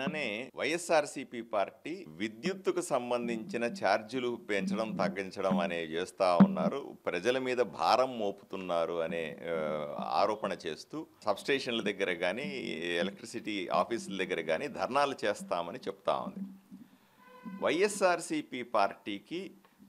నిన్ననే వైఎస్ఆర్సీపీ పార్టీ విద్యుత్తుకు సంబంధించిన ఛార్జీలు పెంచడం తగ్గించడం అనేవి చేస్తూ ఉన్నారు. ప్రజల మీద భారం మోపుతున్నారు అనే ఆరోపణ చేస్తూ సబ్స్టేషన్ల దగ్గర కానీ ఎలక్ట్రిసిటీ ఆఫీసుల దగ్గర కానీ ధర్నాలు చేస్తామని చెప్తా ఉంది. వైఎస్ఆర్సీపీ పార్టీకి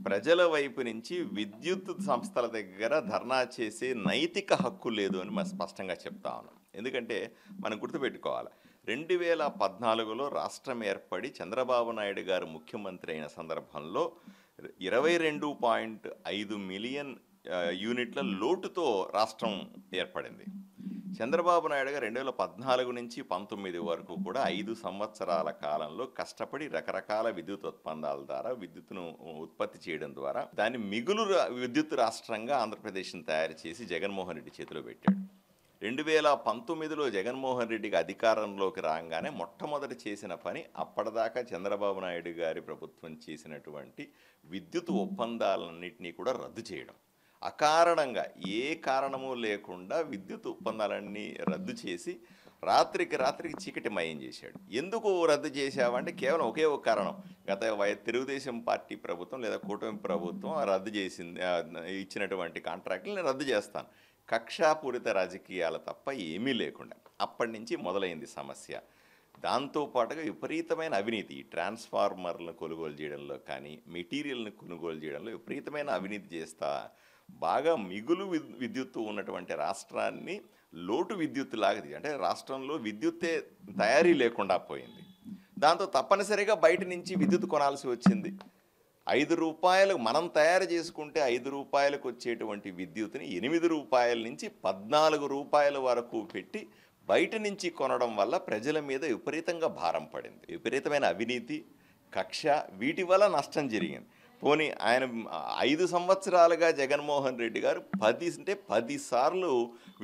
ప్రజల వైపు నుంచి విద్యుత్ సంస్థల దగ్గర ధర్నా చేసే నైతిక హక్కు లేదు అని మనం స్పష్టంగా చెప్తా ఉన్నాం. ఎందుకంటే మనం గుర్తుపెట్టుకోవాలి, 2014లో రాష్ట్రం ఏర్పడి చంద్రబాబు నాయుడు గారు ముఖ్యమంత్రి అయిన సందర్భంలో 22.5 మిలియన్ యూనిట్ల లోటుతో రాష్ట్రం ఏర్పడింది. చంద్రబాబు నాయుడు గారు 2014 నుంచి 19 వరకు కూడా 5 సంవత్సరాల కాలంలో కష్టపడి రకరకాల విద్యుత్ ఉత్పన్నాల ద్వారా విద్యుత్తును ఉత్పత్తి చేయడం ద్వారా దాన్ని మిగులు విద్యుత్ రాష్ట్రంగా ఆంధ్రప్రదేశ్ని తయారు చేసి జగన్మోహన్ రెడ్డి చేతిలో పెట్టాడు. 2019లో జగన్మోహన్ రెడ్డికి అధికారంలోకి రాగానే మొట్టమొదటి చేసిన పని అప్పటిదాకా చంద్రబాబు నాయుడు గారి ప్రభుత్వం చేసినటువంటి విద్యుత్ ఒప్పందాలన్నింటినీ కూడా రద్దు చేయడం. అకారణంగా ఏ కారణము లేకుండా విద్యుత్ ఒప్పందాలన్నీ రద్దు చేసి రాత్రికి చీకటిమయం చేశాడు. ఎందుకు రద్దు చేశావంటే కేవలం ఒకే ఒక కారణం, తెలుగుదేశం పార్టీ ప్రభుత్వం లేదా కూటమి ప్రభుత్వం రద్దు చేసింది, ఇచ్చినటువంటి కాంట్రాక్టులు నేను రద్దు చేస్తాను. కక్షాపూరిత రాజకీయాలు తప్ప ఏమీ లేకుండా అప్పటి నుంచి మొదలైంది సమస్య. దాంతోపాటుగా విపరీతమైన అవినీతి, ట్రాన్స్ఫార్మర్లను కొనుగోలు చేయడంలో కానీ మెటీరియల్ని కొనుగోలు చేయడంలో విపరీతమైన అవినీతి చేస్తా బాగా మిగులు విద్యుత్తు ఉన్నటువంటి రాష్ట్రాన్ని లోటు విద్యుత్ లాగది, అంటే రాష్ట్రంలో విద్యుత్తే తయారీ లేకుండా పోయింది. దాంతో తప్పనిసరిగా బయట నుంచి విద్యుత్ కొనాల్సి వచ్చింది. 5 రూపాయలు మనం తయారు చేసుకుంటే 5 రూపాయలకు వచ్చేటువంటి విద్యుత్ని 8 రూపాయల నుంచి 14 రూపాయల వరకు పెట్టి బయట నుంచి కొనడం వల్ల ప్రజల మీద విపరీతంగా భారం పడింది. విపరీతమైన అవినీతి, కక్ష, వీటి వల్ల నష్టం జరిగింది. పోనీ ఆయన 5 సంవత్సరాలుగా జగన్మోహన్ రెడ్డి గారు 10 సార్లు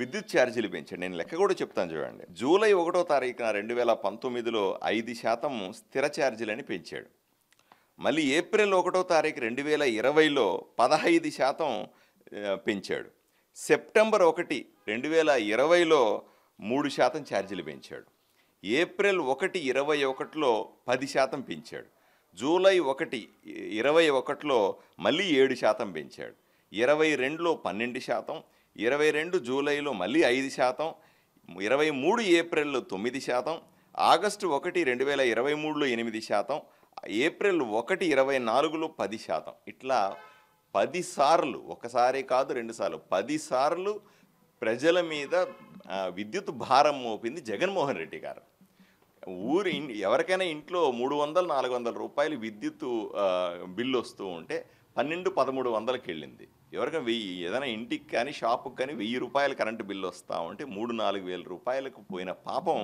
విద్యుత్ ఛార్జీలు పెంచాడు. నేను లెక్క కూడా చెప్తాను చూడండి. జూలై 1వ తారీఖున 2019లో 5% స్థిర ఛార్జీలని పెంచాడు. మళ్ళీ ఏప్రిల్ 1వ తారీఖు 2020లో 15% పెంచాడు. సెప్టెంబర్ 1, 2020లో 3% ఛార్జీలు పెంచాడు. ఏప్రిల్ 1, 2021లో 10% పెంచాడు. జూలై 1, 2021లో మళ్ళీ 7% పెంచాడు. 22లో 12%, 22 జూలైలో మళ్ళీ 5%, 23 ఏప్రిల్లో 9%, ఆగస్టు 1, 2023లో 8%, ఏప్రిల్ 1, 2024లో 10%. ఇట్లా 10 సార్లు, ఒకసారి కాదు 2 సార్లు, 10 సార్లు ప్రజల మీద విద్యుత్ భారం మోపింది జగన్మోహన్ రెడ్డి గారు. ఎవరికైనా ఇంట్లో 300-400 రూపాయలు విద్యుత్ బిల్లు వస్తూ ఉంటే 1200-1300కి వెళ్ళింది. ఎవరికైనా ఏదైనా ఇంటికి కానీ షాపుకి కానీ 1000 రూపాయలు కరెంటు బిల్లు వస్తూ ఉంటే 3-4 వేల రూపాయలకు పోయిన పాపం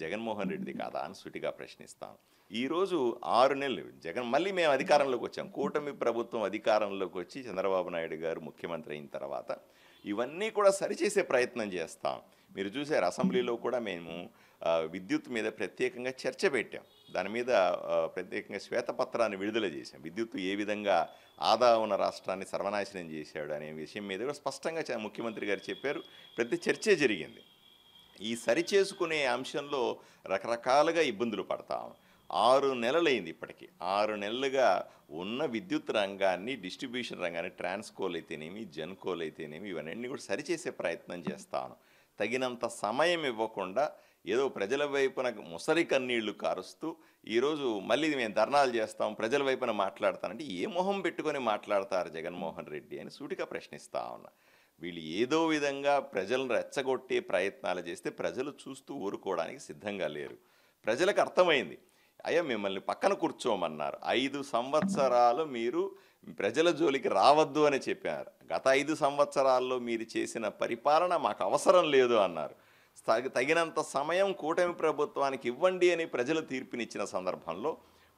జగన్మోహన్ రెడ్డిది కాదా అని సూటిగా ప్రశ్నిస్తాం. ఈరోజు 6 నెలలు మళ్ళీ మేము అధికారంలోకి వచ్చాం. కూటమి ప్రభుత్వం అధికారంలోకి వచ్చి చంద్రబాబు నాయుడు గారు ముఖ్యమంత్రి అయిన తర్వాత ఇవన్నీ కూడా సరిచేసే ప్రయత్నం చేస్తాం. మీరు చూసారు, అసెంబ్లీలో కూడా మేము విద్యుత్ మీద ప్రత్యేకంగా చర్చ పెట్టాం. దాని మీద ప్రత్యేకంగా శ్వేతపత్రాన్ని విడుదల చేశాం. విద్యుత్ ఏ విధంగా ఆదా ఉన్న రాష్ట్రాన్ని సర్వనాశనం చేశాడు అనే విషయం మీద కూడా స్పష్టంగా ముఖ్యమంత్రి గారు చెప్పారు. ప్రతి చర్చే జరిగింది. ఈ సరిచేసుకునే అంశంలో రకరకాలుగా ఇబ్బందులు పడతాం. 6 నెలలైంది ఇప్పటికీ. 6 నెలలుగా ఉన్న విద్యుత్ రంగాన్ని, డిస్ట్రిబ్యూషన్ రంగాన్ని, ట్రాన్స్కోలు అయితేనేమి, జెన్కోలు అయితేనేమి, ఇవన్నీ కూడా సరిచేసే ప్రయత్నం చేస్తాను. తగినంత సమయం ఇవ్వకుండా ఏదో ప్రజల వైపున ముసలి కన్నీళ్లు కారుస్తూ ఈరోజు మళ్ళీ మేము ధర్నాలు చేస్తాం, ప్రజల వైపున మాట్లాడతానంటే ఏ మొహం పెట్టుకొని మాట్లాడతారు జగన్మోహన్ రెడ్డి అని సూటిగా ప్రశ్నిస్తా ఉన్నా. వీళ్ళు ఏదో విధంగా ప్రజలను రెచ్చగొట్టే ప్రయత్నాలు చేస్తే ప్రజలు చూస్తూ ఊరుకోవడానికి సిద్ధంగా లేరు. ప్రజలకు అర్థమైంది, అయ్యా మిమ్మల్ని పక్కన కూర్చోమన్నారు, 5 సంవత్సరాలు మీరు ప్రజల జోలికి రావద్దు అని చెప్పారు. గత 5 సంవత్సరాల్లో మీరు చేసిన పరిపాలన మాకు అవసరం లేదు అన్నారు. తగినంత సమయం కూటమి ప్రభుత్వానికి ఇవ్వండి అని ప్రజలు తీర్పునిచ్చిన సందర్భంలో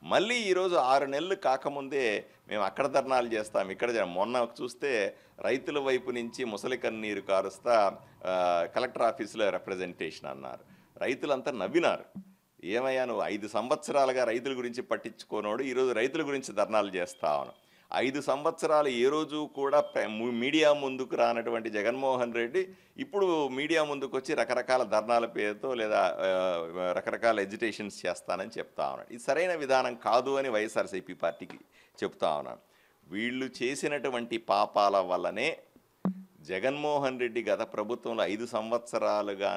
మళ్ళీ ఈరోజు 6 నెలలు కాకముందే మేము అక్కడ ధర్నాలు చేస్తాం, ఇక్కడ మొన్న చూస్తే రైతుల వైపు నుంచి ముసలి కన్నీరు కారుస్తా కలెక్టర్ ఆఫీసులో రిప్రజెంటేషన్ అన్నారు. రైతులంతా నవ్వినారు. ఏమయ్యా నువ్వు 5 సంవత్సరాలుగా రైతుల గురించి పట్టించుకోనోడు ఈరోజు రైతుల గురించి ధర్నాలు చేస్తావు. 5 సంవత్సరాలు ఏ రోజు కూడా మీడియా ముందుకు రానటువంటి జగన్మోహన్ రెడ్డి ఇప్పుడు మీడియా ముందుకు వచ్చి రకరకాల ధర్నాల పేరుతో లేదా రకరకాల ఎజిటేషన్స్ చేస్తానని చెప్తా ఉన్నాడు. ఇది సరైన విధానం కాదు అని వైఎస్ఆర్సీపీ పార్టీకి చెప్తా ఉన్నాను. వీళ్ళు చేసినటువంటి పాపాల వల్లనే జగన్మోహన్ రెడ్డి గత ప్రభుత్వంలో 5 సంవత్సరాలుగా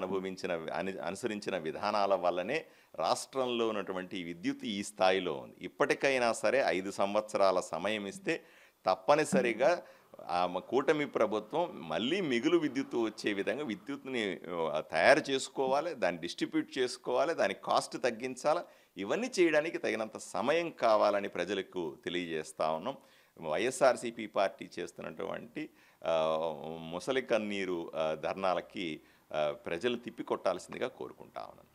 అనుసరించిన విధానాల వల్లనే రాష్ట్రంలో ఉన్నటువంటి విద్యుత్ ఈ స్థాయిలో ఉంది. ఇప్పటికైనా సరే 5 సంవత్సరాల సమయం ఇస్తే తప్పనిసరిగా కూటమి ప్రభుత్వం మళ్ళీ మిగులు విద్యుత్ వచ్చే విధంగా విద్యుత్ని తయారు చేసుకోవాలి, దాన్ని డిస్ట్రిబ్యూట్ చేసుకోవాలి, దాని కాస్ట్ తగ్గించాలి. ఇవన్నీ చేయడానికి తగినంత సమయం కావాలని ప్రజలకు తెలియజేస్తా ఉన్నాం. వైఎస్ఆర్సీపీ పార్టీ చేస్తున్నటువంటి ముసలి కన్నీరు ధర్నాలకి ప్రజలు తిప్పికొట్టాల్సిందిగా కోరుకుంటా ఉన్నాను.